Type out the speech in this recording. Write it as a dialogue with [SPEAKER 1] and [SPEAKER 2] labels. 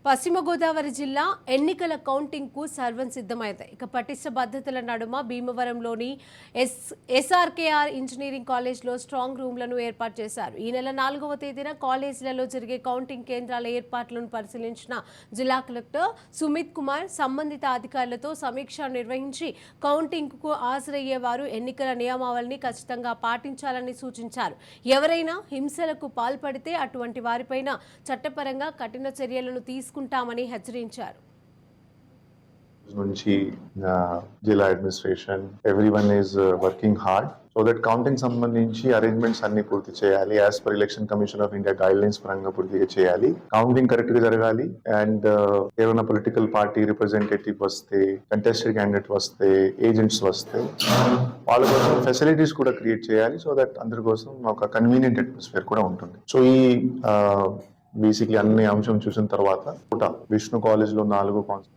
[SPEAKER 1] పశ్చిమ గోదావరి జిల్లా ఎన్నికల కౌంటింగ్ కు సర్వం సిద్ధమైంది. ఇక పటిష్ట పద్ధతుల నడుమ భీమవరంలోని ఎస్ఆర్కేఆర్ ఇంజనీరింగ్ కాలేజ్లో స్ట్రాంగ్ రూమ్లను ఏర్పాటు చేశారు. ఈ నెల 4వ తేదీన కాలేజీలలో జరిగే కౌంటింగ్ కేంద్రాల ఏర్పాట్లను పరిశీలించిన జిల్లా కలెక్టర్ సుమిత్ కుమార్ సంబంధిత అధికారులతో సమీక్ష నిర్వహించి కౌంటింగ్ కు హాజరయ్యేవారు ఎన్నికల నియమావళిని ఖచ్చితంగా పాటించాలని సూచించారు. ఎవరైనా హింసలకు పాల్పడితే అటువంటి వారిపైన చట్టపరంగా కఠిన చర్యలను తీసుకుంటామని హెచ్చరించారు.
[SPEAKER 2] నుంచి జిల్లా administration everyone is working hard so that counting సంబంధించి అరేంజ్మెంట్స్ అన్ని పూర్తి చేయాలి. As per election commission of India guide lines పరంగా పూర్తిగా చేయాలి. కౌంటింగ్ కరెక్ట్ గా జరగాలి. అండ్ ఏమైనా పొలిటికల్ పార్టీ రిప్రజెంటేటివ్ వస్తే, కంటెస్టెడ్ క్యాండిడేట్ వస్తే, ఏజెంట్స్ వస్తే వాళ్ళ కోసం ఫెసిలిటీస్ కూడా క్రియేట్ చేయాలి. సో దట్ అందరి కోసం ఒక కన్వీనియంట్ అట్మాస్ఫియర్ కూడా ఉంటుంది. సో ఈ బేసిక్లీ అన్ని అంశం చూసిన తర్వాత విష్ణు కాలేజ్ లో 4